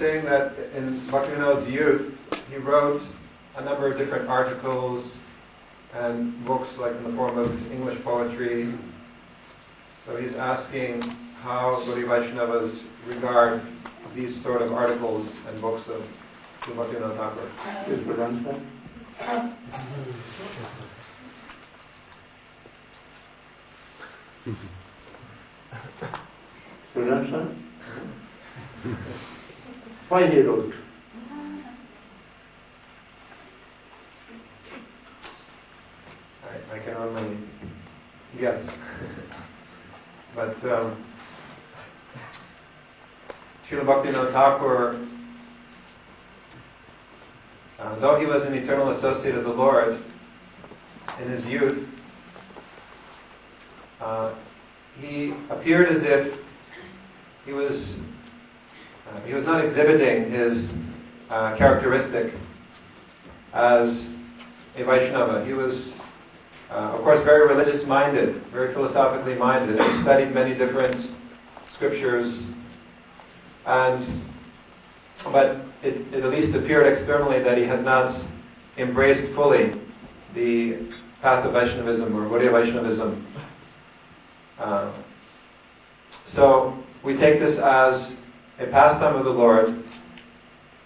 saying that in Bhaktivinoda's youth, he wrote a number of different articles and books, like in the form of English poetry. So he's asking how Gaudiya Vaishnavas regard these sort of articles and books of Bhaktivinoda Thakur. Is Vedanta? Vedanta? Why he wrote? I can only guess. But Srila Bhaktivinoda Thakur, though he was an eternal associate of the Lord in his youth, he appeared as if he was not exhibiting his characteristic as a Vaishnava. He was, of course, very religious-minded, very philosophically minded, and he studied many different scriptures, but it at least appeared externally that he had not embraced fully the path of Vaishnavism or Gaudiya Vaishnavism. So we take this as a pastime of the Lord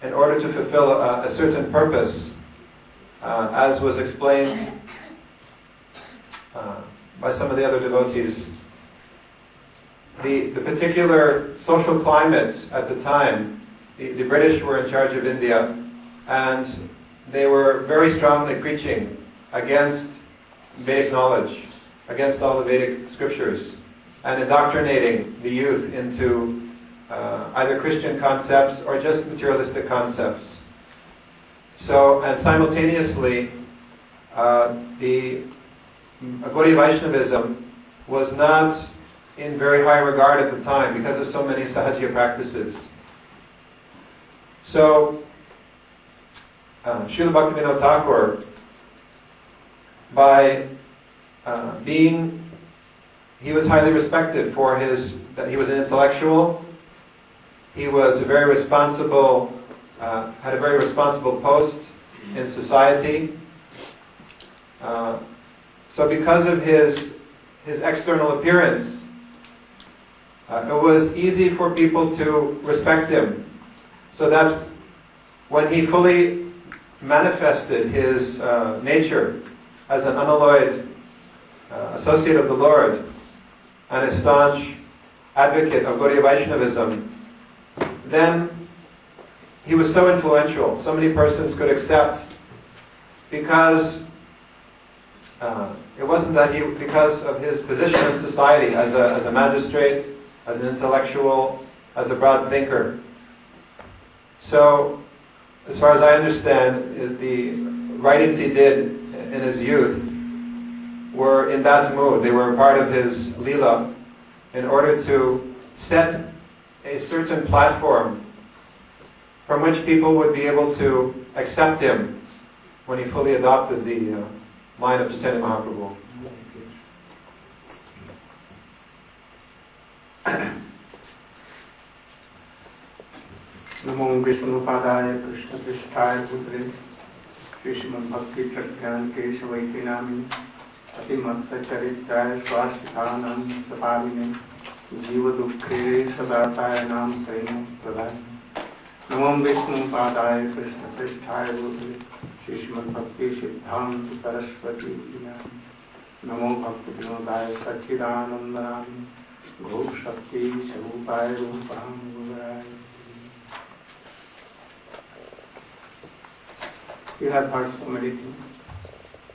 in order to fulfill a certain purpose, as was explained by some of the other devotees. The particular social climate at the time, the British were in charge of India, and they were very strongly preaching against Vedic knowledge, against all the Vedic scriptures, and indoctrinating the youth into either Christian concepts or just materialistic concepts. So, and simultaneously, the Gaudiya Vaishnavism was not in very high regard at the time because of so many Sahajya practices. So, Srila Bhaktivinoda Thakur, by he was highly respected for that he was an intellectual. He was a very responsible, had a very responsible post in society. So because of his external appearance, it was easy for people to respect him. So that when he fully manifested his nature as an unalloyed associate of the Lord and a staunch advocate of Gaudiya Vaishnavism, then he was so influential, so many persons could accept, because it wasn't that because of his position in society as a magistrate, as an intellectual, as a broad thinker. So, as far as I understand, the writings he did in his youth were in that mood. They were a part of his lila in order to set a certain platform from which people would be able to accept him when he fully adopted the line of Chaitanya Mahaprabhu. नमो विष्णुपादाय कृष्ण पृष्ठाय पुत्रे श्रीमद् भक्ति प्रज्ञान केशवैति नामिने अतिमत्त चरित्राय स्वास्थानं सपालिने जीव दुःखे सदाताय नाम प्रेम प्रदाय नमो विष्णुपादाय कृष्ण पृष्ठाय पुत्रे श्रीमद् भक्ति सिद्धांत सरस्वती नमो भक्ति विनोदाय सच्चिदानंद नामिने घोष शक्ति स्वरूपाय रूपां गुराय. You have heard so many things.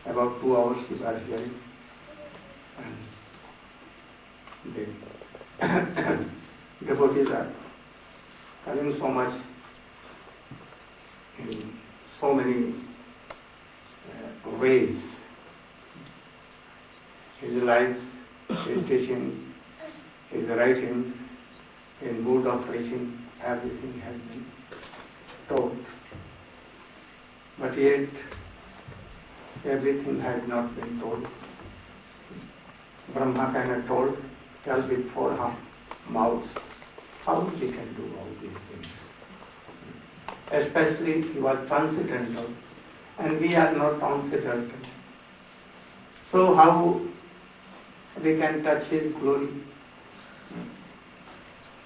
About 2 hours you are hearing. And the devotees are telling so much in so many ways. His lives, his teaching, his writings, in mood of preaching, everything has been told. But yet, everything has not been told. Brahma cannot tell with 4 mouths how he can do all these things. especially he was transcendental, and we are not transcendental. So how we can touch his glory?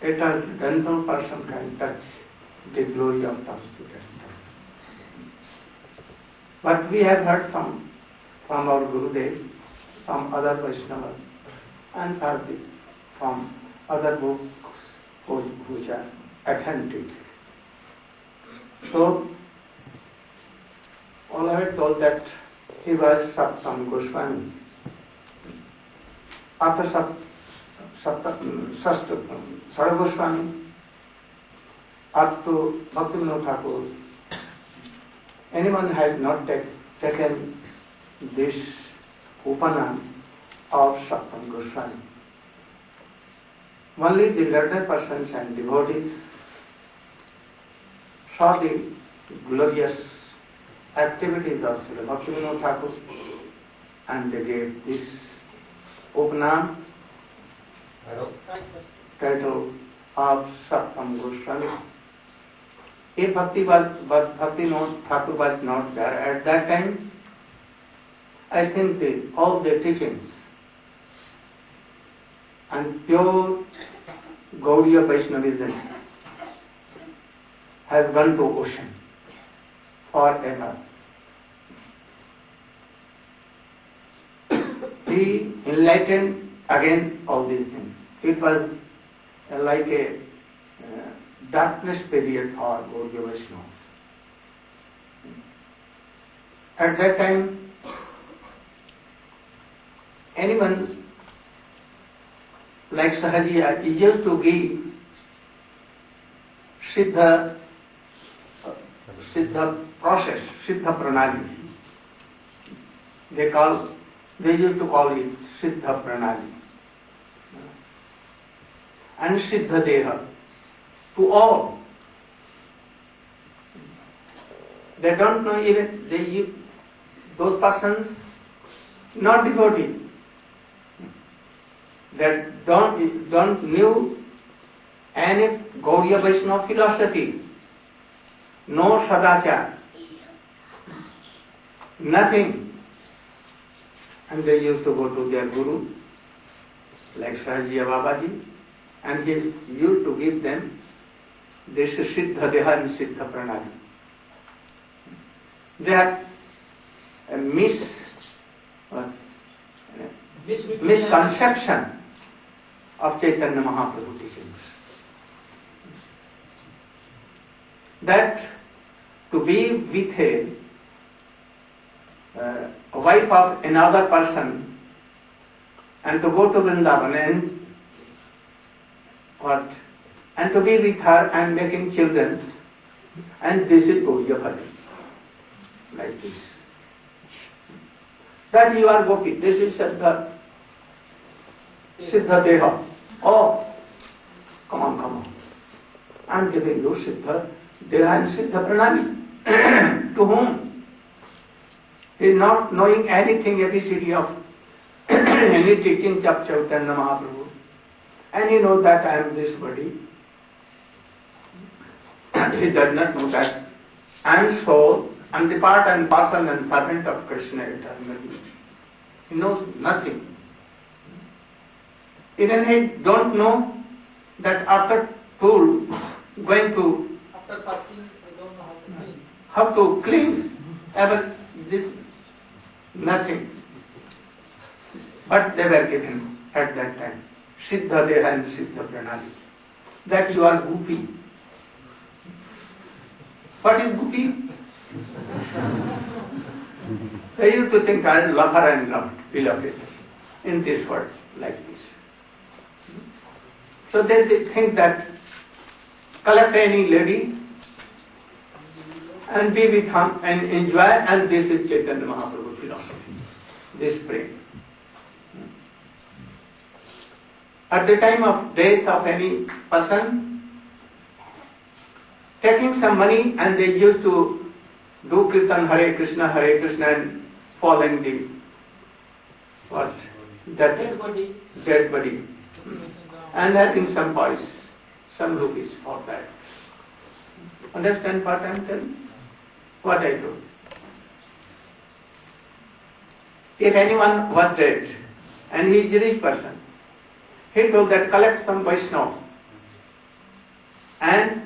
A transcendental person can touch the glory of transcendental. But we have heard some from our Gurudev, some other Vaishnavas, and from other books which are authentic. So, all I had told that he was Saptam Goswami. After Srila Goswami, up to Bhaktivinoda Thakur, anyone has not taken this Upanam of Saptam Goswami. Only the learned persons and devotees saw the glorious activities of Srila Bhaktivinoda Thakur and they gave this Upanam title of Saptam Goswami. If Bhaktivinoda Thakur was not there at that time, I think all the teachings and pure Gaudiya Vaishnavism has gone to ocean forever. He enlightened again all these things. It was like a darkness period for Gaudiya Vaishnavas. At that time, anyone like Sahajiya is used to give Siddha process, Siddha Pranali. They used to call it Siddha Pranali. And Siddha Deha to all. They don't know even those persons not devotees that don't knew any Gaudiya Vaishnava philosophy, no sadachar, nothing. And they used to go to their guru, like Sahajiya Babaji, and he used to give them this Siddha Deha and Siddha Pranali. They are a misconception of Chaitanya Mahaprabhu teachings. That to be with a wife of another person and to go to Vrindavan and to be with her and making children, and this is Gaudiya Bhajan, like this. That you are Gopi, this is Siddha Deha. Oh, come on. I am giving you Siddha Deha and Siddha Pranali. To whom? He is not knowing anything, ABCD of any teaching of Chaitanya Mahaprabhu. And he knows that I am this body. He does not know that I am soul, I am the part and parcel and servant of Krishna eternally. He knows nothing. Even he don't know that after pool, going to after passing, I don't know how to clean. Ever this nothing. But they were given at that time Siddha Deha and Siddha Pranali. That you are Gopi. What is Gopi? They used to think I am lover and loved, beloved in this world like this. So they think that collect any lady and be with him and enjoy, and this is Chaitanya Mahaprabhu philosophy, this praying. At the time of death of any person, taking some money and they used to do Kirtan Hare Krishna and fall in the dead body and having some rupees for that. Understand what I am telling? What I told. If anyone was dead and he is a rich person, he told that collect some Vaishnava. And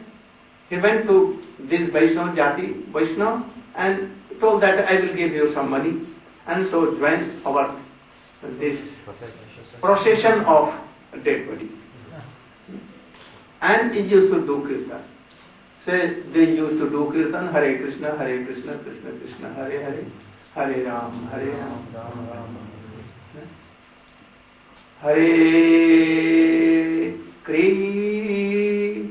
he went to this Vaishnava Jati, Vaishnava, and told that I will give you some money. And so joined our this procession of dead body. And he used to do kirtan. So they used to do kirtan, Hare Krishna, Krishna Krishna, Hare Hare, Hare Ram, Hare Ram, Ram Ram, Hare Krishna,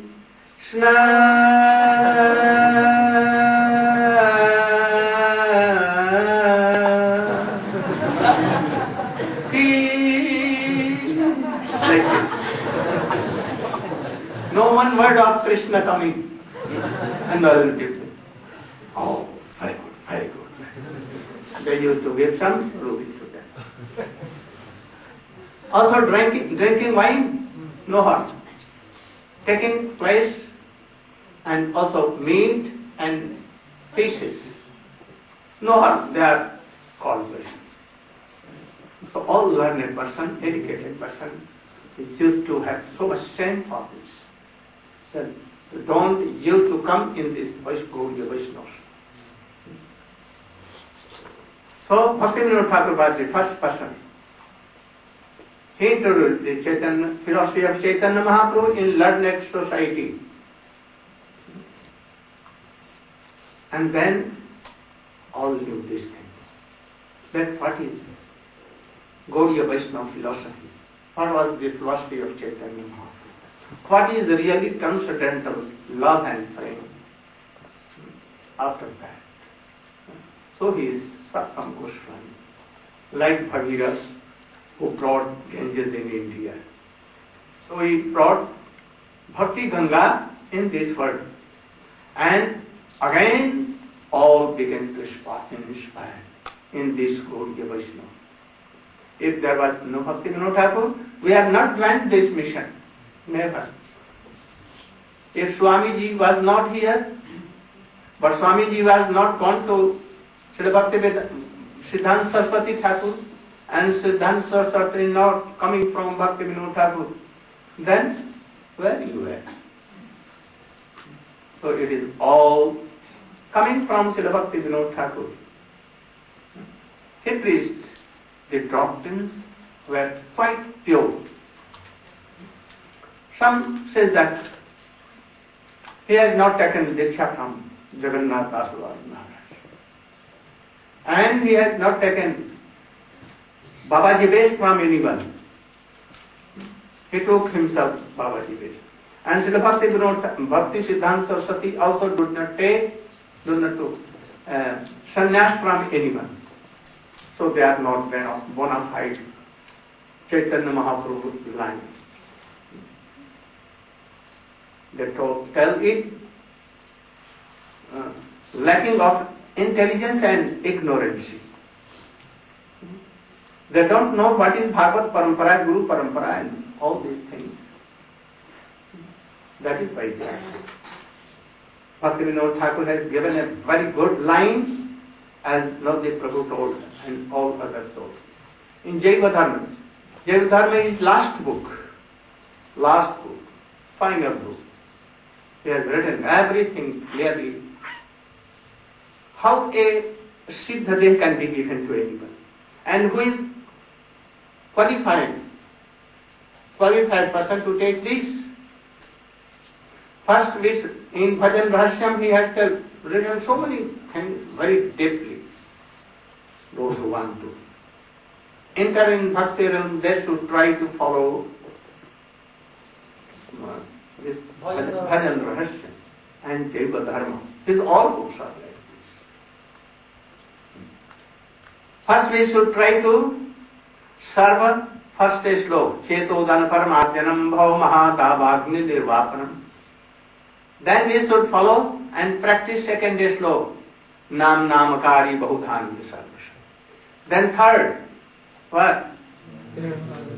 like this. No one word of Krishna coming. And all people, oh, very good, very good. They used to give some ruby to them. Also drinking wine, no harm. Taking flesh and also meat and fishes, no harm. They are called Vaishnava. So all learned person, educated person, is used to have so much shame for this. So don't used to come in this Gaudiya Vaishnavas. So Bhaktivinoda Thakur was the first person. He introduced the philosophy of Chaitanya Mahaprabhu in learned society. And then all knew this thing. That what is Gaudiya Vaishnava philosophy? What was the philosophy of Chaitanya Mahaprabhu? What is really transcendental love and frame after that? So he is Satsam Goswami, like Bhagirath, who brought Ganges in India. So he brought Bhakti Ganga in this world. And again, all began to inspire in this Gaudiya Vaishnava. If there was no Bhaktivinoda Thakur, we have not planned this mission. Never. If Swamiji was not here, but Swamiji was not gone to Srila Siddhanta Saraswati Thakur, and Siddhanta Saraswati not coming from Bhaktivinoda Thakur, then where you were? So it is all coming from Srila Bhaktivinoda Thakur. He preached the doctrines were quite pure. Some says that he has not taken Diksha from Jagannath Das Maharaj. And he has not taken Babaji Vesh from anyone. He took himself Babaji Vesh. And Srila Bhakti Siddhanta Saraswati also do not take sannyas from anyone. So they are not bona fide Chaitanya Mahaprabhu line. They tell it lacking of intelligence and ignorance. They don't know what is Bhagavad Parampara, Guru Parampara and all these things. That is why Bhaktivinoda Thakur has given a very good line as Navdev Prabhu told and all others told. In Jaiva Dharma is last book, final book. He has written everything clearly. How a Siddha can be given to anyone. And who is qualified person to take this? First, in Bhajan Rahasyam, he has written so many things very deeply. Those who want to enter in Bhakti realm, they should try to follow this Bhajan Rahasyam and Jaiva Dharma. These all books are like this. First, we should try to serve first slok, Chetodana Paramadyanam Bhav Mahadavagni Nirvapanam. Then we should follow and practice second slok, Nam Namakari Bahudhani Sarvasha. Then third, what?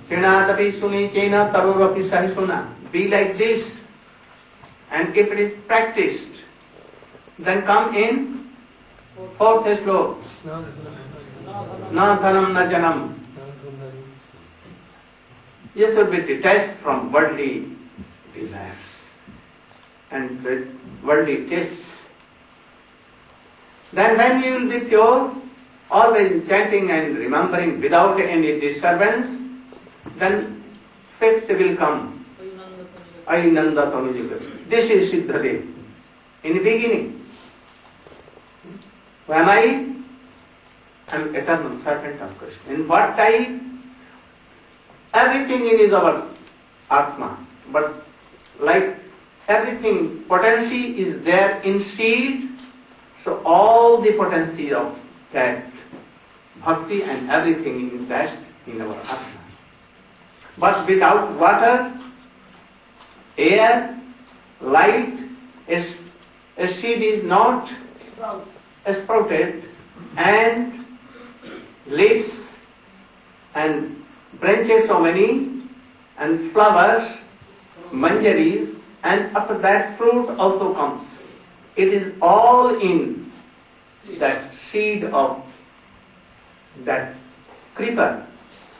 Chinatapi Suni Chena Taruvapi Sahisuna. Be like this. And if it is practiced, Then come in fourth sloka. Na dhanam na janam. You should be detached from worldly desires and worldly tastes. Then when you will be pure, always chanting and remembering without any disturbance, then fifth will come. Ainanda Tanujuga. This is Siddhadev. In the beginning, who am I? I am eternal servant of Krishna. In what type? Everything in is our Atma. But like everything, potency is there in seed, so all the potency of that bhakti and everything is that in our Atma. But without water, air, light, a seed is not sprouted, and leaves and branches so many, and flowers, manjaris, and after that fruit also comes. It is all in that seed of that creeper.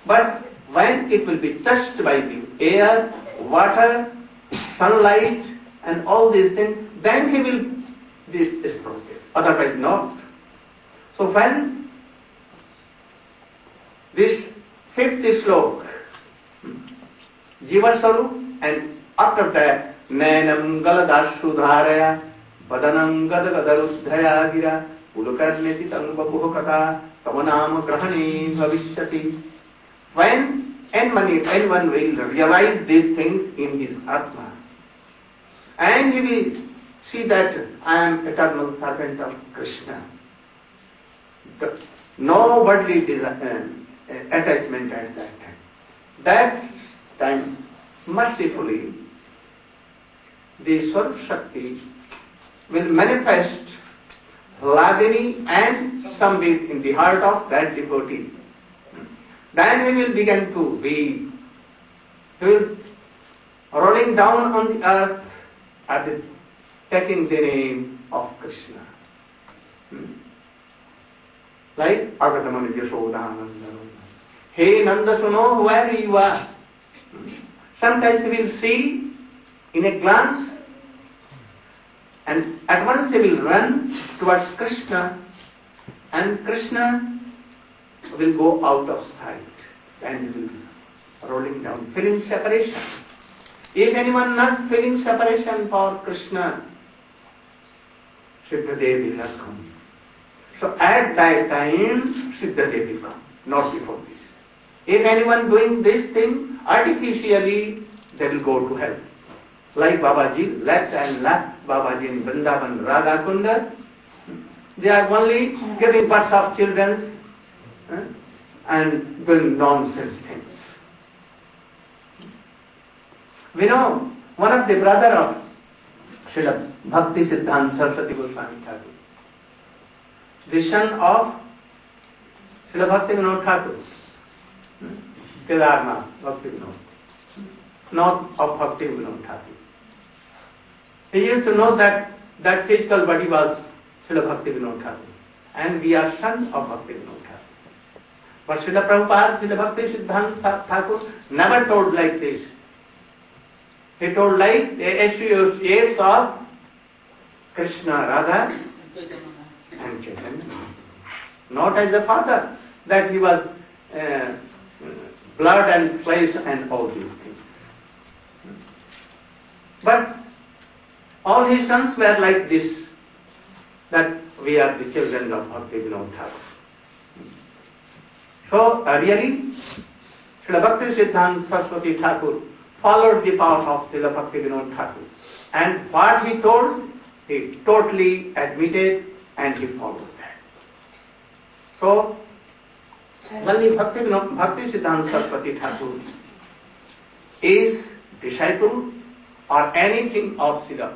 But when it will be touched by the air, water, sunlight, and all these things, then he will be sprouted. Otherwise not. So when this fifth sloka, Jiva Swarup, and after that, Nainam Galadashudharaya, Vadanam Gadagadarudhaya Gira, Ulukarneti Tangbabukata, Tamanam Grahani Bhavishyati. When anyone will realize these things in his Atma, and he will see that I am eternal servant of Krishna. No worldly attachment at that time. That time, mercifully, the Swarup Shakti will manifest Hladini and Sambit in the heart of that devotee. Then he will begin to weep. He will rolling down on the earth and taking the name of Krishna. Like Agatamani Yashodananda. Hey Nanda Suno, whoever you are. Sometimes he will see in a glance, and at once he will run towards Krishna, and Krishna will go out of sight, and he will be rolling down, feeling separation. If anyone not feeling separation for Krishna, Siddhadev will not come. So at that time, Siddhadev will come, not before this. If anyone doing this thing, artificially, they will go to hell. Like Babaji, left and left, Babaji in Vrindavan, Radha Kunda, they are only giving birth of children and doing nonsense things. We know one of the brother of Srila Bhakti Siddhanta Saraswati Goswami Thakur, the son of Srila Bhakti Vinod Thakur, Kedarnath Bhakti Vinod, not of Bhakti Vinod Thakur. He used to know that physical body was Srila Bhakti Vinod Thakur, and we are sons of Bhakti Vinod Thakur. But Srila Prabhupada, Srila Bhakti Siddhanta Thakur never told like this. He told like the associates of Krishna, Radha, and Chaitanya. Not as the father, that he was blood and flesh and all these things. But all his sons were like this, that we are the children of Bhakti Vinod Thakur. So really, Srila Bhakti Siddhanta Saraswati Thakur followed the path of Srila Bhakti Vinod Thakur. And what he told, he totally admitted and he followed that. So, only Bhakti Siddhanta Saraswati Thakur is disciple or anything of Srila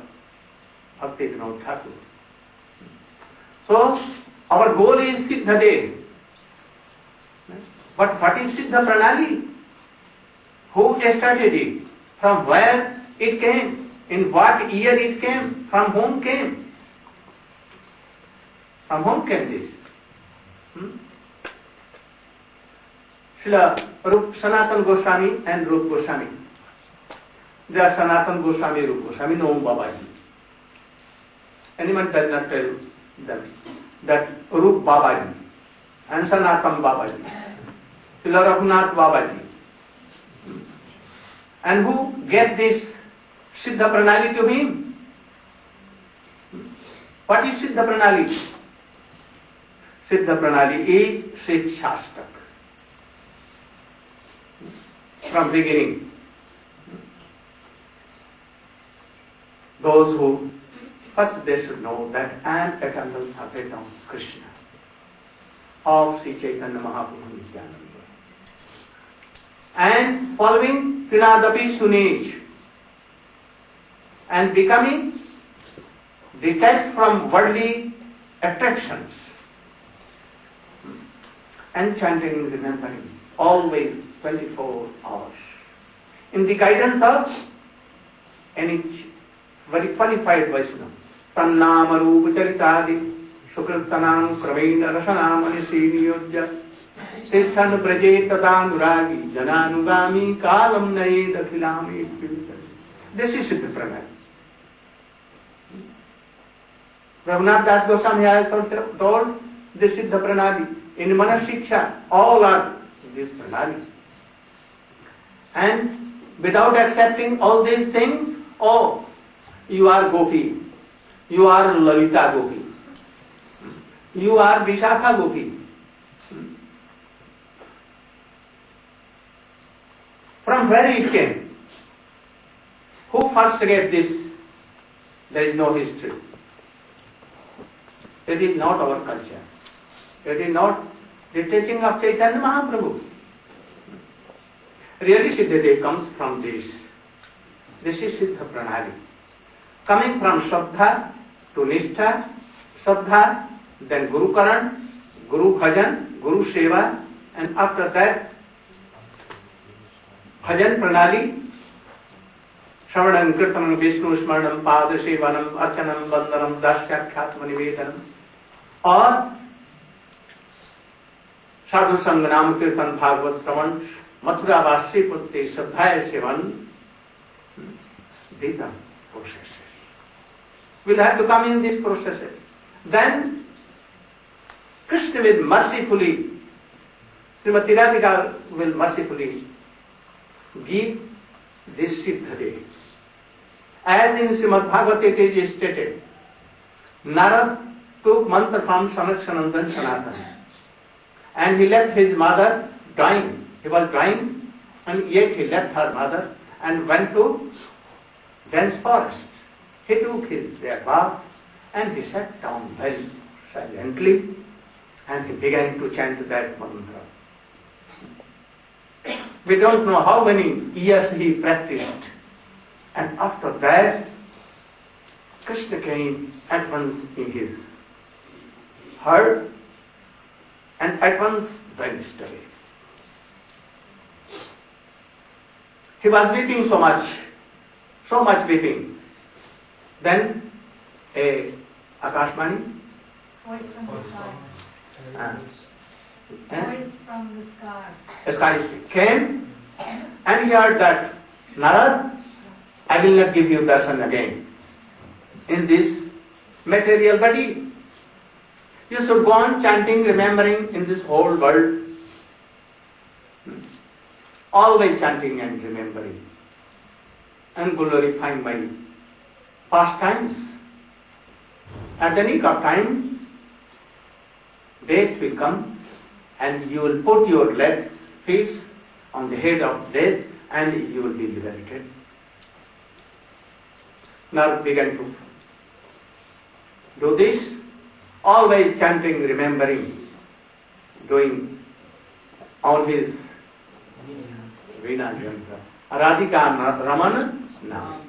Bhakti Vinod Thakur. So, our goal is Siddhadev. But what is Siddha Pranali? Who started it? From where it came? In what year it came? From whom came? From whom came this? Srila Sanatana Goswami and Rupa Goswami. They are Sanatana Goswami, Rupa Goswami, no Babaji. Anyone does not tell them that Rupa Babaji and Sanatana Babaji, Srila Raghunath Babaji. And who gave this Siddha Pranali to him? What is Siddha Pranali? Siddha Pranali is Shikshastak. From beginning, those who first they should know that I am eternal Savetam Krishna of Sri Chaitanya Mahaprabhu Nityananda. And following Trinadapi Sunij and becoming detached from worldly attractions and chanting, remembering, always 24 hours. In the guidance of any very qualified Vaishnava. Tannama Rupa Charitadi Sukritanam Kramena Rasanam Anishiniyojya Tirthan Praje Tadanuragi Jananugami Kalam Nae Dakhilami. This is Siddha Pranali. Raghunath Das Goswami has told this Siddha Pranali. In Manasiksha, all are this Pranali. And without accepting all these things, oh, you are Gopi, you are Lalita Gopi, you are Vishakha Gopi. From where it came? Who first gave this? There is no history. It is not our culture. It is not the teaching of Chaitanya Mahaprabhu. Really Siddha comes from this. This is Siddha Pranali. Coming from Shraddha to Nishtha, Shraddha, then Guru Karan, Guru Bhajan, Guru Seva, and after that Bhajan Pranali, Shravanam, Kirtanam, Vishnu Smaranam, Pada Sevanam, Archanam, Vandanam, Dashyakhyatma Nivedanam, or Sadhu Sanganam, Kirtan, Bhagavad Shravan, Mathura Vasi Putti, Shraddhaya Sevan, these are processes. We'll have to come in these processes. Then Krishna will mercifully, Srimati Radhika will mercifully give this Siddha day. As in Srimad Bhagavata it is stated, Narad took mantra from Sanatsanandan Sanatana, and he left his mother dying. He was dying, and yet he left her mother and went to dense forest. He took his bath and he sat down very silently and he began to chant that mantra. We don't know how many years he practiced, and after that Krishna came at once in his heart and at once vanished away. He was weeping so much weeping. Then a Akashmani, voice from the sky. Voice from the sky. A sky came and he heard that, Narad, I will not give you darshan again in this material body. You should go on chanting, remembering in this whole world. Always chanting and remembering and glorifying my pastimes. At the nick of time, death will come and you will put your legs, feet on the head of death and you will be liberated. Now began to do this, always chanting, remembering, doing on his Veena Yantra. Radhika Ramana Nam.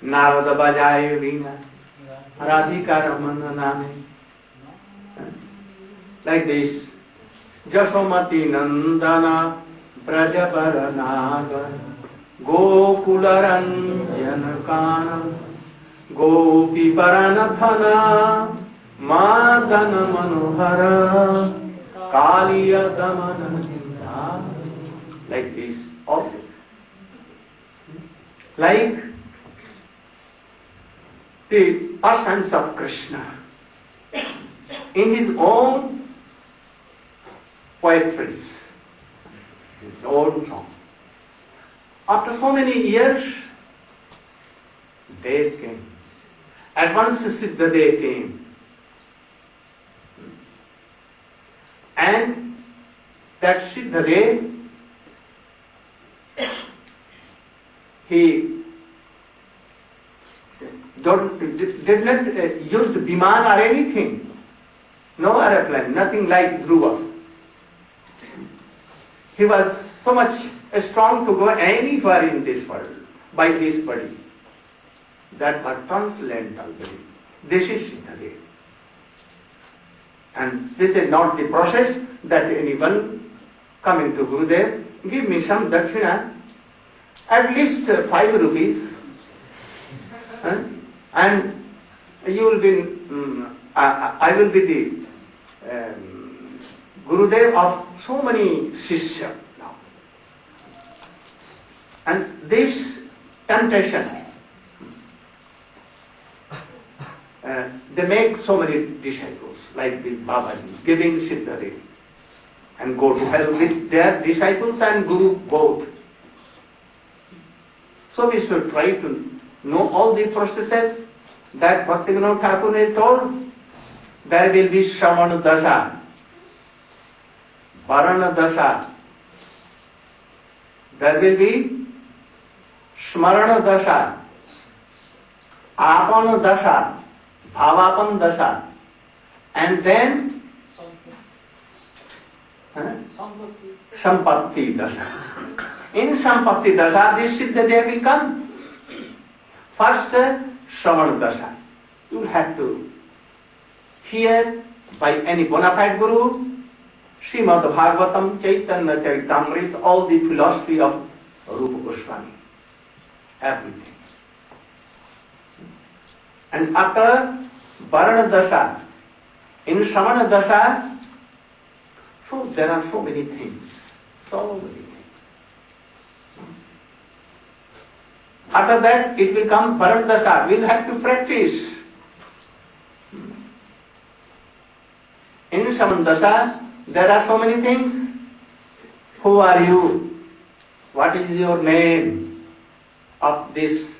Narada Bajaye Veena. Radhika Ramana Name. Like this. Jasomati Nandana Brajapara Nagar Gokularanjana Kana Gopi Paranadhana Madana Manohara Kaliya Damana. Like this, all this. Like the pastimes of Krishna in his own poetries, his own song. After so many years, day came. At once Siddha day came. And that Siddha day, he did not use Viman or anything. No aeroplane, nothing like Dhruva. He was so much strong to go anywhere in this world by this body. That was transcendental body. This is Siddha day. And this is not the process that anyone coming to Gurudev, give me some dakshina, at least 5 rupees. And you will be, I will be the Gurudev of so many Shishya now. And this temptation, they make so many disciples, like the Babaji, giving Siddha and go to hell with their disciples and Guru both. So we should try to know all the processes that Bhaktivinoda Thakur has told. There will be Shravana Dasha, Varana Dasha, there will be Smarana Dasha, Apana Dasha, Bhavapan Dasha, and then Sampatti Dasha. In Sampatti Dasha, this Siddha day will come. First, Shravana Dasha. You will have to hear by any bona fide Guru, Srimad Bhagavatam, Chaitanya Charitamrita, all the philosophy of Rupa Goswami. Everything. And after Varana Dasha, in Shravana Dasha, so there are so many things. So many things. After that, it will come Bharat Dasha. We will have to practice. In Shravana Dasha, there are so many things. Who are you? What is your name? Of this,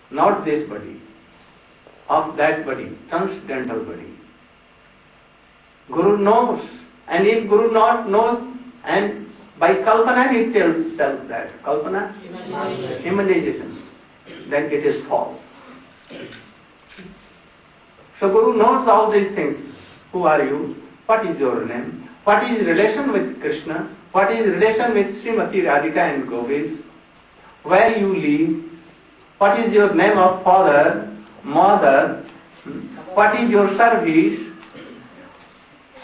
not this body, of that body, transcendental body. Guru knows. And if Guru not knows, and by Kalpana he tells that. Kalpana? Imagination. Then it is false. So Guru knows all these things. Who are you? What is your name? What is relation with Krishna? What is relation with Srimati Radhika and Gopi's? Where you live? What is your name of father, mother? What is your service?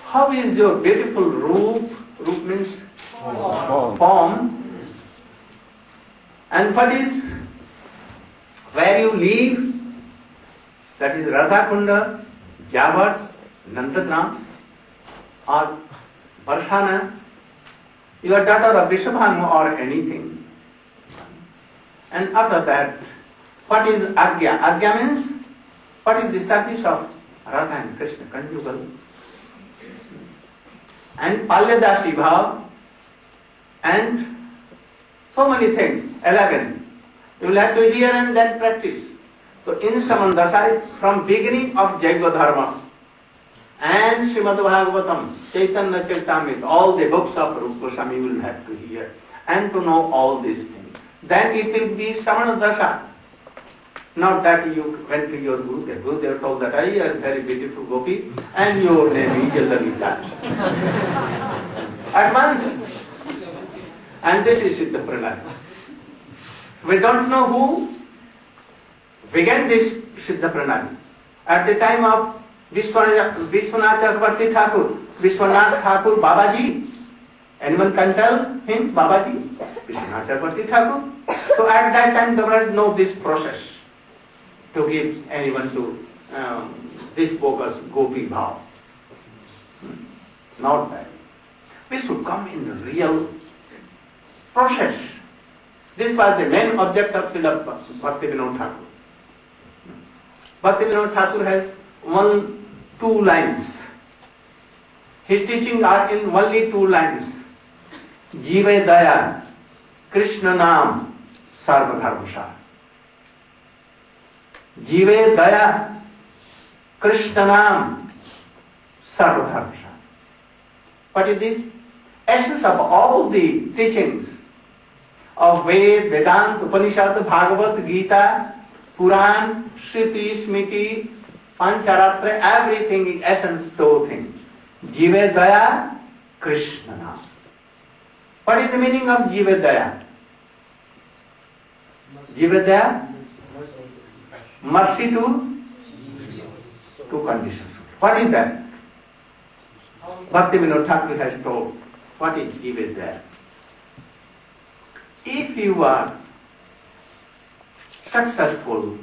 How is your beautiful roop? Roop means form. And what is where you live? That is Radha Kunda, Javas, Nandana, or Varshana. You are daughter of Vishabhanu or anything. And after that, what is Agya? Agya means, what is the service of Radha and Krishna, conjugal? And Palyadasi Bhav, and so many things, 11. You will have to hear and then practice. So in Samandasai, from beginning of Jaiva Dharma and Srimad Bhagavatam, Chaitanya Charitamrita, all the books of Rupa Goswami you will have to hear and to know all these things. Then it will be Samana Dasha. Not that you went to your Guru, the Guru told that I am very beautiful Gopi and your name is Lalita. At once. And this is Siddha Pranaya. We don't know who began this Siddha Pranaya. At the time of Vishwanath Chakravarti Thakur, Vishwanath Thakur Babaji. Anyone can tell him Babaji? Vishwanath Chakravarti Thakur. So at that time there was no this process to give anyone to this bogus gopi bhav. Not that. We should come in the real process. This was the main object of Srila Bhaktivinoda Thakur. Bhaktivinoda Thakur has two lines. His teachings are in only 2 lines. Jive Daya, Krishna Nam, Sarva Dharmasha. Jive Daya, Krishna Nam, Sarva Dharmasha. What is this? Essence of all the teachings of Ved, Vedanta, Upanishad, Bhagavad, Gita, Puran, Shruti, Smriti, Pancharatra, everything is essence, 2 things. Jive Daya, Krishna Nam. What is the meaning of Jive Daya? Jive Daya? Mercy to 2 conditions. What is that? Bhaktivinoda Thakur has told. What is Jive Daya? If you are successful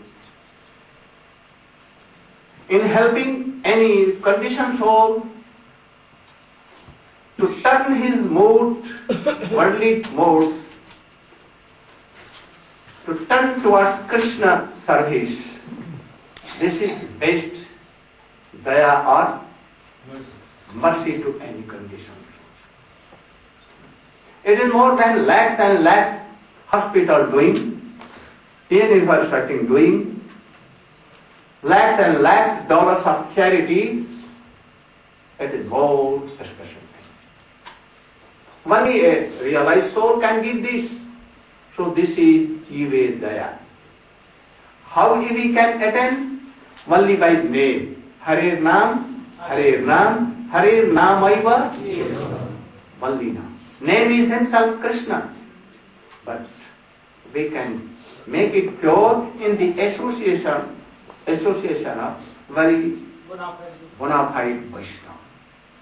in helping any conditioned soul to turn his mood, worldly moods, to turn towards Krishna service, this is best daya or mercy to any conditioned soul. It is more than lakhs and lakhs hospital doing, university doing, lakhs and lakhs dollars of charities. It is more special thing. Only a realized soul can give this. So this is Jive Daya. How we can attain? Only by name. Hare Nam, Hare Nam, Hare Namaiva. Only Nam. Name is himself Krishna. But we can make it pure in the association of very bona fide Vaishnava,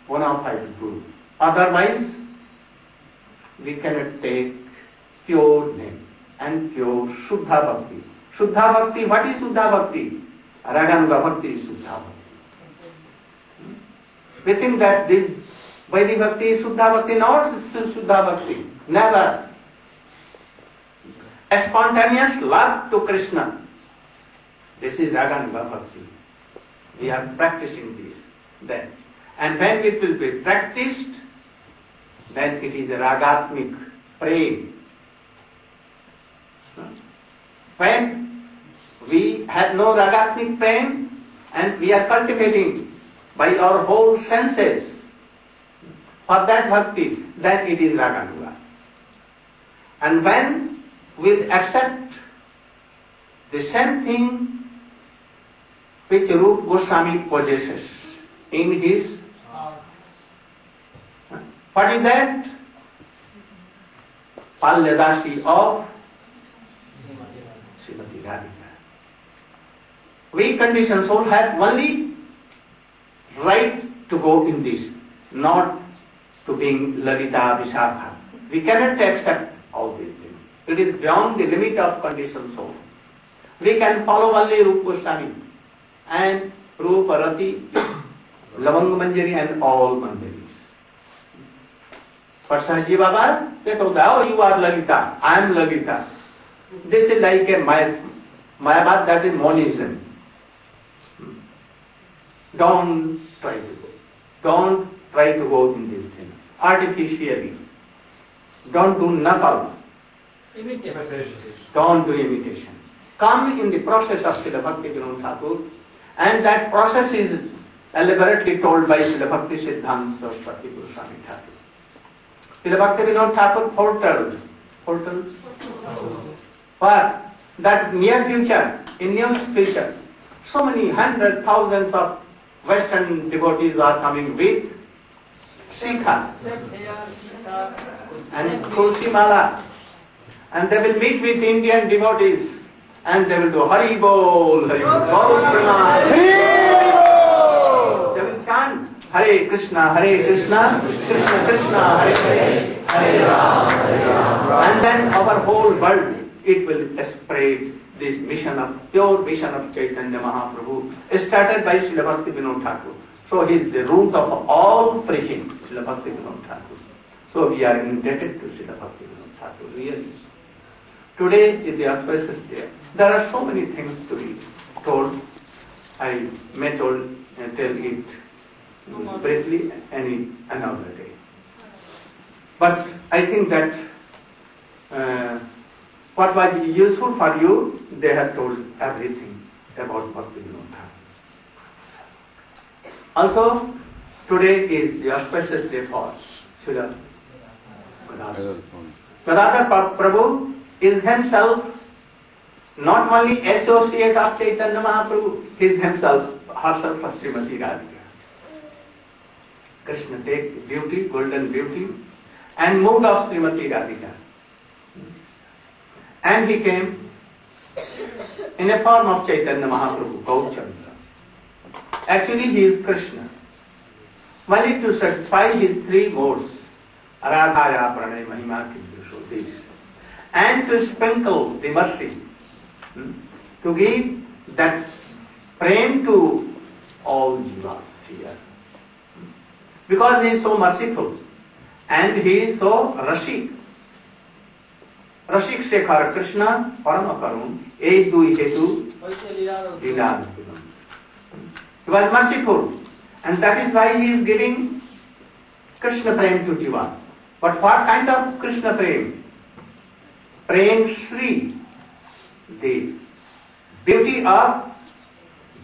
bona fide Guru. Otherwise, we cannot take pure name and pure Shuddha Bhakti. Shuddha Bhakti, what is Shuddha Bhakti? Raganuga Bhakti is Shuddha Bhakti. We think that this Vaidhi Bhakti is Shuddha Bhakti, not Shuddha Bhakti. Never. A spontaneous love to Krishna. This is Raganuga Bhakti. We are practicing this then. And when it will be practiced, then it is a Ragatmik prem. When we have no Ragatmik prem and we are cultivating by our whole senses for that bhakti, then it is Raganuga. And when we accept the same thing which Rupa Goswami possesses in his, what is that? Palyadasi of Srimati Radhika. We conditioned soul have only right to go in this, not to being Lalita Vishakha. We cannot accept all these things. It is beyond the limit of conditioned soul. We can follow only Rupa Goswami and Rupa Rati, Lavanga Manjari and all Manjaris. For Sahaji Baba, they told, oh, you are Lalita, I am Lalita. This is like a Mayabad, that is monism. Don't try to go. Don't try to go in this thing. Artificially. Don't do nakal. Imitation. Don't do imitation. Come in the process of Srila Bhaktivinoda Thakur, and that process is elaborately told by Srila Bhakti Siddhanta Saraswati Goswami Thakur. Srila Bhaktivinoda Thakur foretold for that near future, in near future, so many hundred thousands of Western devotees are coming with Sikha and Tulsi Mala, and they will meet with Indian devotees and they will do Hari Bol, Hari Bol, Hari Bol. They will chant Hare Krishna, Krishna Krishna, Hare Hare, Hare Ram, Hare Ram. And then our whole world, it will spread this mission of pure mission of Chaitanya Mahaprabhu, started by Srila Bhakti Vinod Thakur. So he is the root of all preaching, Srila Bhakti Vinod Thakur. So we are indebted to Srila Bhakti Vinod Thakur, really. Today is the auspicious day. There are so many things to be told. I may tell it briefly another day. But I think that what was useful for you, they have told everything about Bhakti Vinod Thakur. Also, today is the auspicious day for Srila Gurudeva. Gurudeva Prabhu is himself not only associate of Chaitanya Mahaprabhu, he is herself a Srimati Radhika. Krishna take the beauty, golden beauty, and mood of Srimati Radhika. And he came in a form of Chaitanya Mahaprabhu, Gaurchandra. Actually, he is Krishna. Only to satisfy his three modes, Aradhaya, Pranay, Mahima, Kindusho, these, and to sprinkle the mercy, to give that prem to all jivas here. Because he is so merciful and he is so Rashik. Rashik Shekhar Krishna Parama Karun Ek Dui Hetu Lila. He was merciful and that is why he is giving Krishna prem to jivas. But what kind of Krishna prem? Prem Shri, the beauty of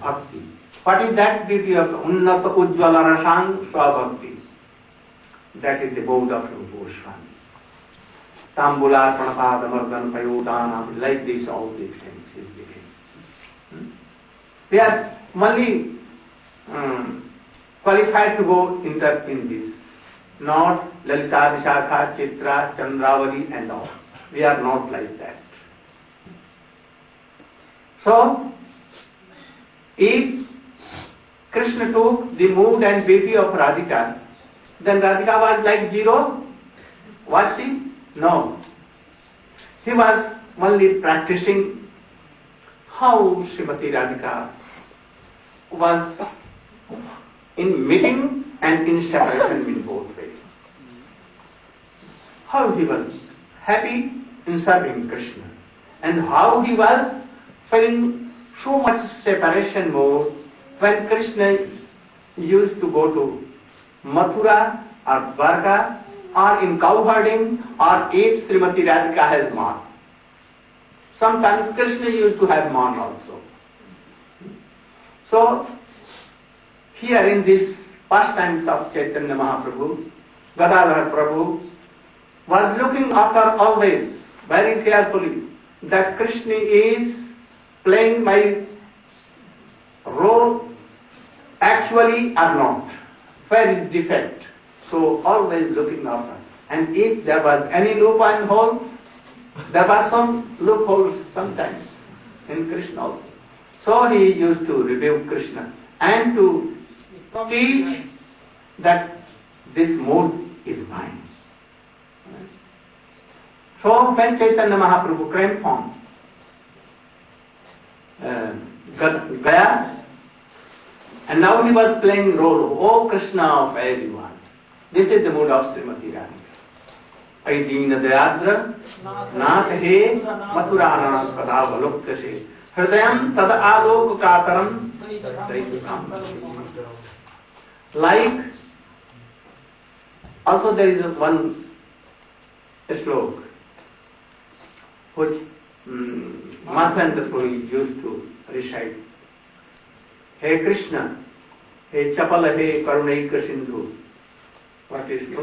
bhakti. What is that beauty of Unnata Ujjvala Rasang Swabhakti? That is the mode of Goswami. Tambular Pranapada Mardan Payodana, like this, all these things is giving. We are only qualified to go in this. Not Lalita, Vishakha, Chitra, Chandravali and all. We are not like that. So, if Krishna took the mood and beauty of Radhika, then Radhika was like zero? Was she? No. He was only practicing how Srimati Radhika was in meeting and in separation in both ways. How he was happy in serving Krishna and how he was feeling so much separation mode when Krishna used to go to Mathura or Dwarka or in cow herding or if Srimati Radhika has man. Sometimes Krishna used to have man also. So, here in this pastimes of Chaitanya Mahaprabhu, Gadadhar Prabhu was looking after always very carefully that Krishna is playing my role actually or not. Where is defect? So always looking after. And if there was any loophole, there were some loopholes sometimes in Krishna also. So he used to rebuke Krishna and to teach that this mood is mine. So when Chaitanya Mahaprabhu came from Gaya, and now he was playing role, oh Krishna of everyone. This is the mood of Srimati Radhika. Aidina Dayadra, Nath He, Mathurana Kadavalukase, Hridayam Tada Alok Kataram, like, also there is one slok which Madhavendra Puri used to recite. Hey Krishna, hey Chapala, hey Karunaika Sindhu. What is it?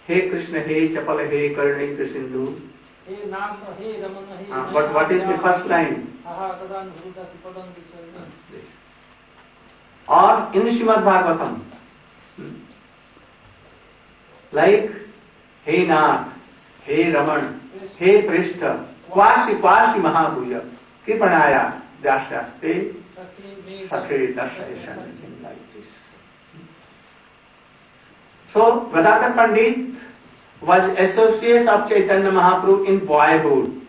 Hey Krishna, hey Chapala, hey Karunaika Sindhu. Hey Nam, hey Ramana, hey. But what is the first line? Or in Srimad Bhagavatam, like Hey Nath, Hey Raman, Hey Prishta, Kwasi Kwasi Mahabuya, Kripanaya Dashaste, Sakhe Dashayashan, like this. So Gadadhar Pandit was associate of Chaitanya Mahaprabhu in boyhood.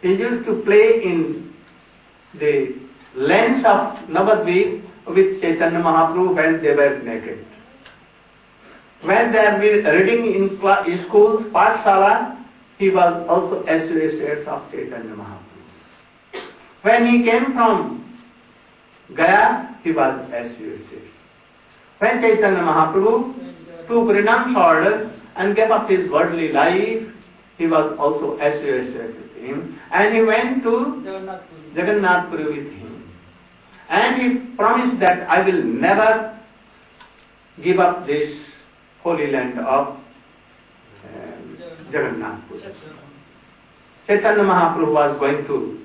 He used to play in the lanes of Navadvip with Chaitanya Mahaprabhu when they were naked. When they were reading in schools, Pathshala, he was also associate of Chaitanya Mahaprabhu. When he came from Gaya, he was associate. When Chaitanya Mahaprabhu took renounced order and gave up his worldly life, he was also associated with him. And he went to Jagannath Puri with him. And he promised that I will never give up this holy land of Jagannath Puri. Chaitanya Mahaprabhu was going to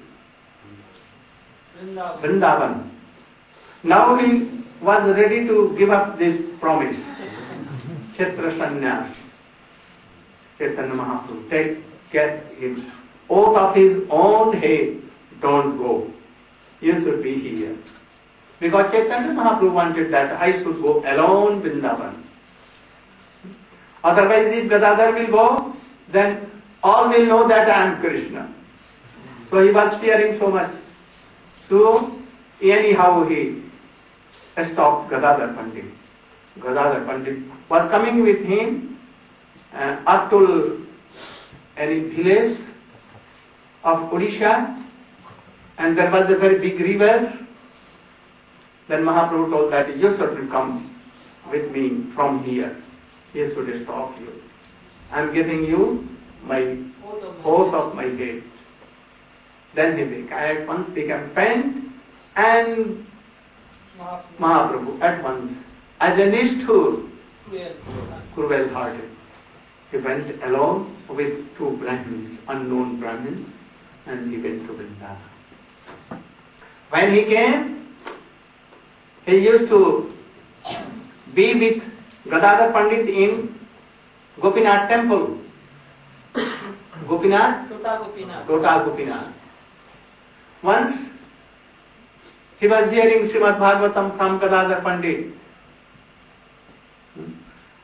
Vrindavan. Now he was ready to give up this promise. Kshetra Sannyas. Chaitanya Mahaprabhu get his oath of his own head. Don't go. You should be here. Because Chaitanya Mahaprabhu wanted that I should go alone Vrindavan. Otherwise, if Gadadhar will go, then all will know that I am Krishna. So he was fearing so much. So anyhow he stopped Gadadhar Pandit. Gadadhar Pandit was coming with him up to any village of Odisha, and there was a very big river. Then Mahaprabhu told that you should come with me from here. You should stop here. I am giving you my oath of my head. Then he at once became faint, and Mahaprabhu at once, as a Nishthur, cruel hearted, he went alone with two Brahmins, unknown Brahmins, and he went to Vrindavan. When he came, he used to be with Gadadhar Pandit in Gopinath temple. Gopinath? Tota Gopinath. Once he was hearing Srimad Bhagavatam from Gadadhar Pandit.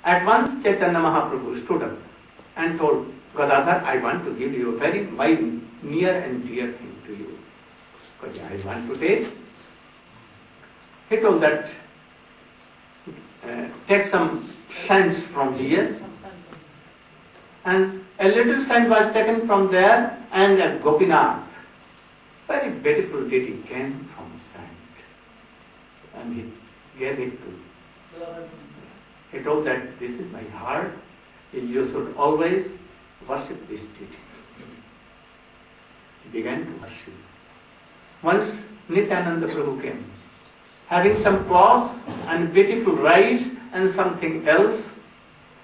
At once Chaitanya Mahaprabhu stood up and told Gadadhar, I want to give you a very near and dear thing to you. Because I want to take. He told that take some sands from here. And a little sand was taken from there, and at Gopinath, very beautiful deity came from sand. And he gave it to. He told that this is my heart, and you should always worship this deity. He began to worship. Once Nityananda Prabhu came, having some cloth and beautiful rice and something else,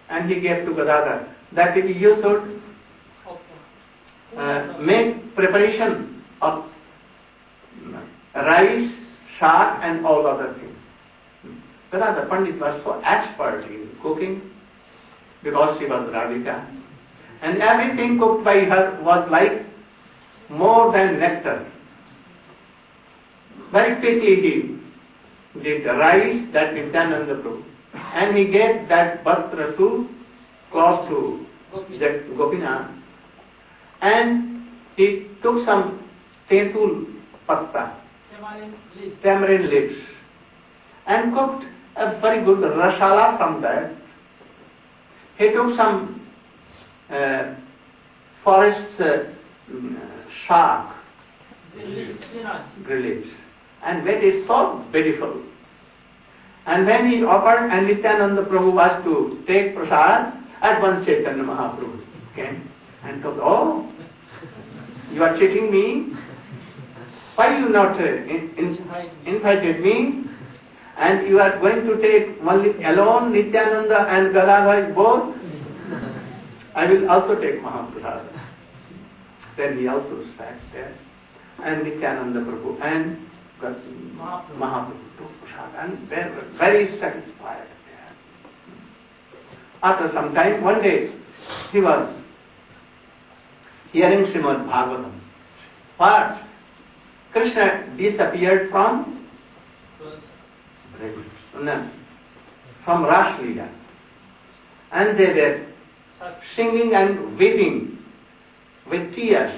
and he gave to Gadadhar that you should make preparation of rice, shak and all other things. Gadadhar Pandit was so expert in cooking because she was Radhika, and everything cooked by her was like more than nectar. Very quickly he did rice, that Nityananda Prabhu, and he gave that vastra to cloth to Gopinath, and he took some tetul patta, tamarind leaves, and cooked a very good rasala from that. He took some forest shark, grillage, and made it so beautiful. And when he offered, and Nityananda Prabhu was to take prasad, at once Chaitanya Mahaprabhu came and told, oh, you are cheating me? Why you not invited me? And you are going to take only alone Nityananda and Gadadhar both? I will also take Mahaprasad. Then he also sat there. And Nityananda Prabhu and Mahaprabhu took prasad, and they were very satisfied there. After some time, one day, he was hearing Srimad Bhagavatam. But Krishna disappeared from Ras Leela. And they were singing and weeping with tears.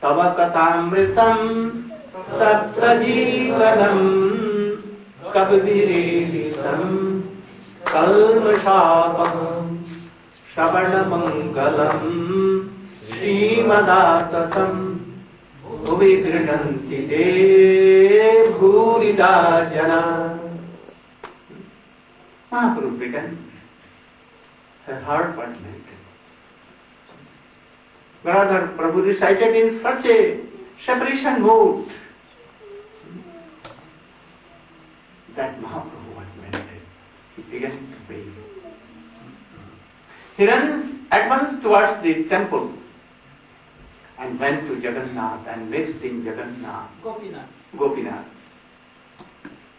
Tava katamritam tatta jivanam kabviriritam kalmashapam Savanamangalam Srimadatam Bhuvi Gridhanti De Bhurida Jana. Mahaprabhu began her heart was melted. Brother Prabhu recited in such a separation mood that Mahaprabhu was melted. He began to weep. He runs at once towards the temple and went to Jagannath and mixed in Jagannath, Gopinath.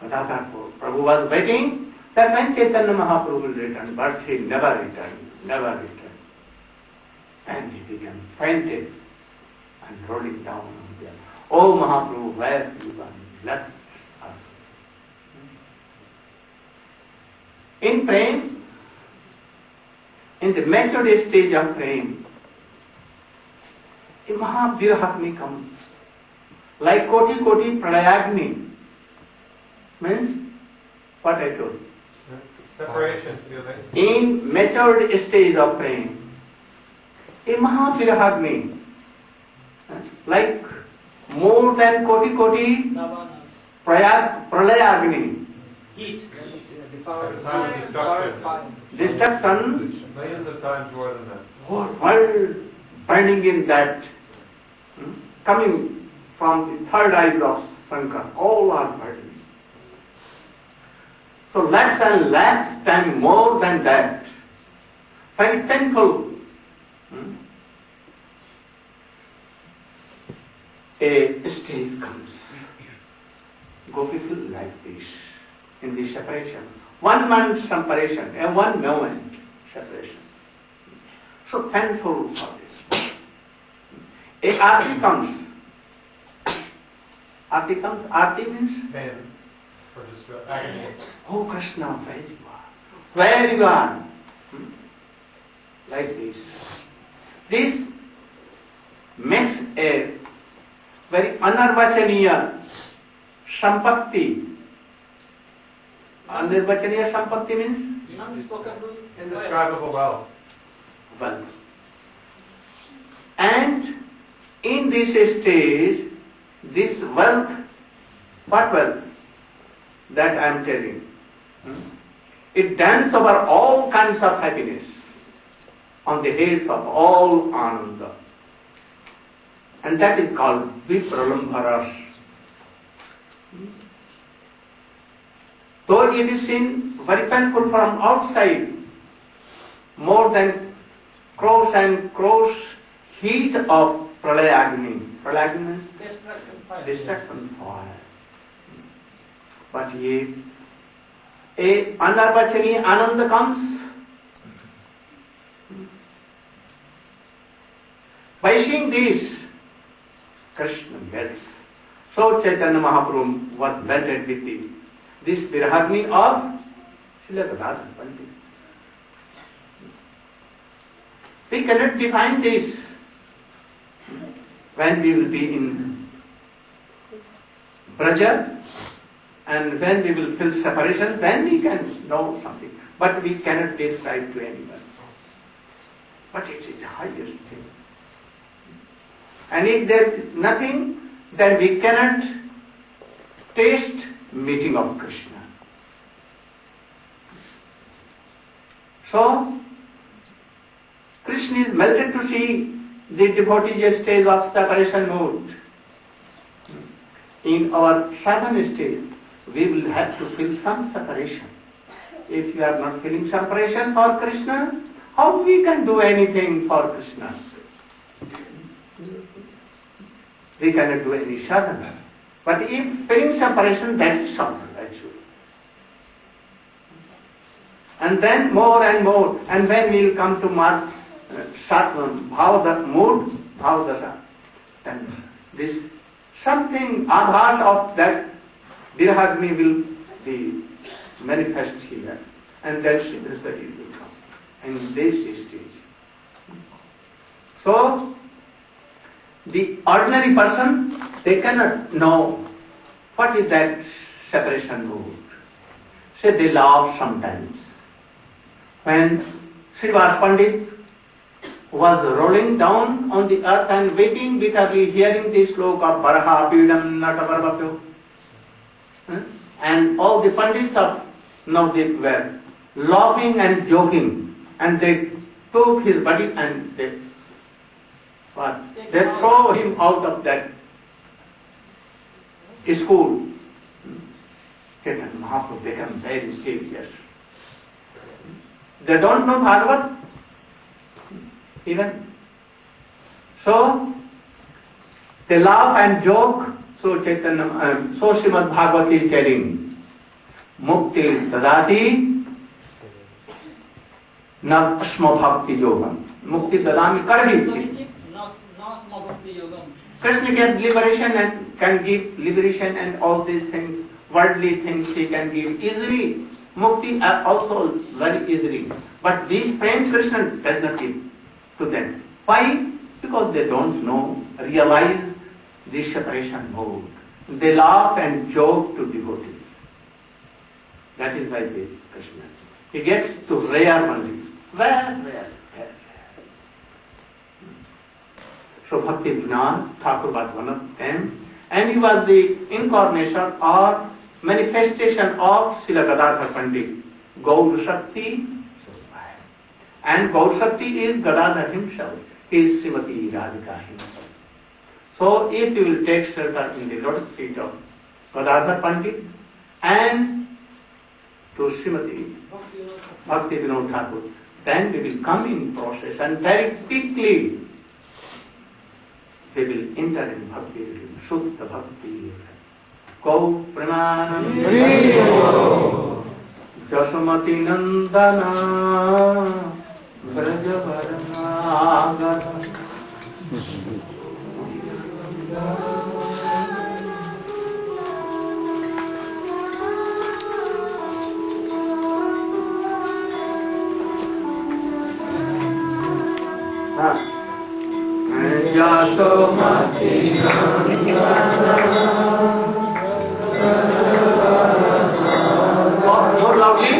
Prabhu was waiting that when Chaitanya Mahaprabhu will return, but he never returned. And he became fainted and rolling down on the earth. Oh Mahaprabhu, where have you gone? Left us. In praying, in the matured stage of praying, a Mahavirahagni comes, like Koti Koti Pralayagni. Means what I told. Separation, feeling. In matured stage of praying, a Mahavirahagni, like more than Koti Koti Pralayagni. Heat. At the time of destruction. Destruction. Millions of times more than that. World burning in that, coming from the third eyes of Shankar, all are burning. So less and less time, more than that. Very painful. A stage comes. Gopi feel like this in the separation. 1 month separation, and 1 moment separation. So painful for this. A arti comes. Arti means? Pain. For agony. Oh Krishna, where you are? Where you are? Like this. This makes a very anarvachaniya sampatti. Anarvachaniya sampatti means? Indescribable wealth. Wealth. And in this stage, this wealth, what wealth? That I am telling. It dances over all kinds of happiness on the heads of all Ananda. And that is called Vipralambharas. Though it is seen very painful from outside, more than crores and crores heat of Pralayagni. Pralayagni means destruction fire. But yet, a anarvachani ananda comes. By seeing this, Krishna melts. So Chaitanya Mahaprabhu was melted with this Virahagni of Srila Gurudeva Holland. We cannot define this. When we will be in Braja and when we will feel separation, then we can know something. But we cannot describe to anyone. But it is the highest thing. And if there is nothing, then we cannot taste meeting of Krishna. So, Krishna is melted to see the devotee's stage of separation mood. In our sadhana stage, we will have to feel some separation. If we are not feeling separation for Krishna, how we can do anything for Krishna? We cannot do any sadhana. But if feeling separation, that is something actually. And then more and more, and when we will come to mark bhava mood, bhava then this something adhas of that Virahagni will be manifest here. And that's the will come. And this stage. So, the ordinary person, they cannot know what is that separation mood. Say they laugh sometimes. When Srivas Pandit was rolling down on the earth and weeping bitterly, hearing the sloka of Baraha Pidam Natavarvapyo. And all the Pandits of Navadip were laughing and joking, and they took his body and they throw him out of that school. Chaitanya Mahaprabhu became very serious. They don't know Bhagavat even. So they laugh and joke. So Srimad Bhagavat is telling, Mukti dadati na asma bhakti yogam. Mukti dadami karhi. Krishna can liberation and can give liberation and all these things, worldly things he can give easily. Mukti also very easily. But these praying Krishna does not give to them. Why? Because they don't know, realize this separation mode. They laugh and joke to devotees. That is why they Krishna. He gets to rare only. Where? So Bhakti Vinod Thakur was one of them, and he was the incarnation or manifestation of Srila Gadadhar Pandit, Gaur Shakti. And Gaur Shakti is Gadadhar himself, he is Srimati Radhika himself. So if you will take shelter in the lotus feet of Gadadhar Pandit and to Srimati Bhakti Vinod Thakur, then we will come in process and very quickly they will enter in Bhakti, Shuddha Bhakti. Go Premanam Jasumati Nandana Brajavarna Jasumati Nandana. More loudly.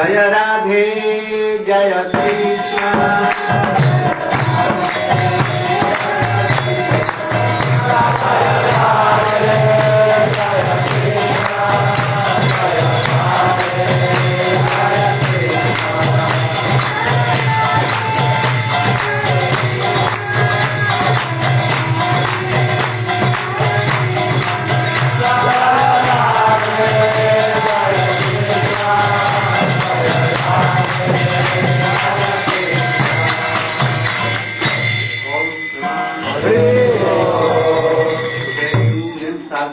जय राधे जय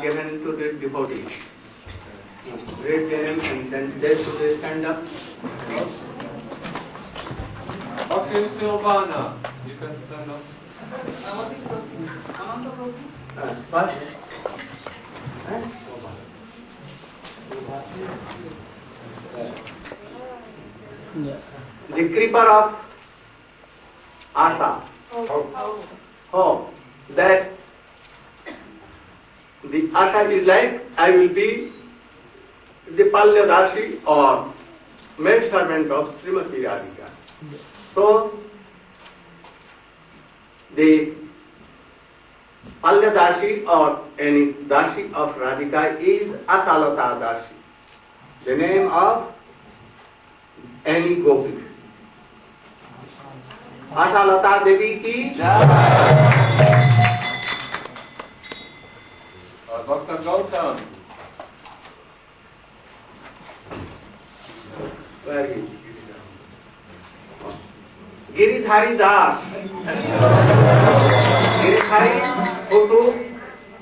given to the devotee. Read the name and then they should stand up. Okay, Silvana, you can stand up. What? The creeper of Asha. Oh, that the Asha is like, I will be the Palyadashi or maid servant of Srimati Radhika. So, the Palyadashi or any Dashi of Radhika is Asalata Dashi, the name of any Gopi. Asalata Devi ki Dr. Gautam. Where is he? Giridhari Das. Giridhari who took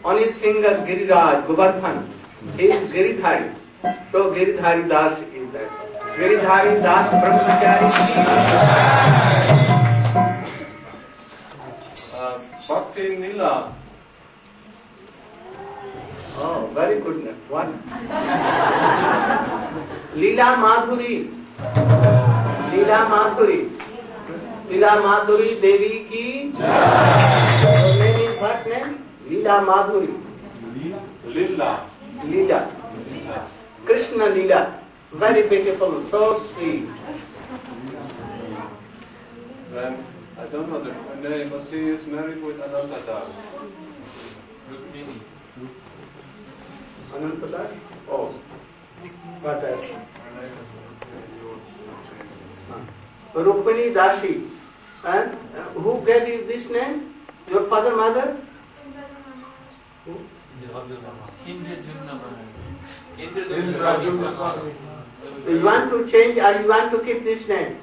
on his fingers Giriraj, Govardhan. He is Giridhari. So Giridhari Das is that. Giridhari Das Brahmachari. Bhakti Nila. Oh, very good. What? Leela Madhuri. Leela Madhuri. Leela Madhuri Devi ki. Her name is what name? Leela Madhuri. Lila. Leela. Krishna Leela. Very beautiful, so sweet. Then, I don't know the name, but she is married with Ananta Das. Rukmini. Ananta Das? Oh. What else? Rukmini Dashi. And who gave you this name? Your father, mother? You want to change or you want to keep this name?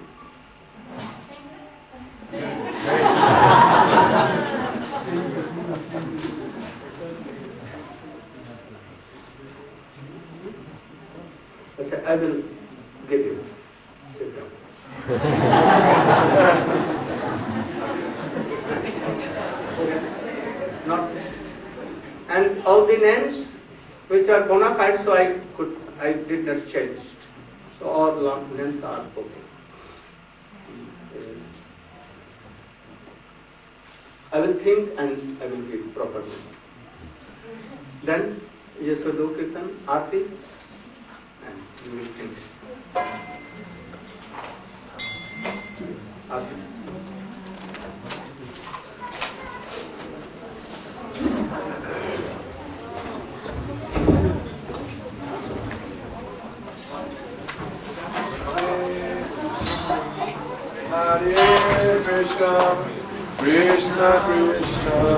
Okay, I will give you. Sit down. Not, and all the names which are bona fide, so I did not change. So all long names are okay. I will think and I will give proper name. Then you should do Kirtan, Aarti, and you will think. Aarti. Hare Krishna, Krishna Krishna,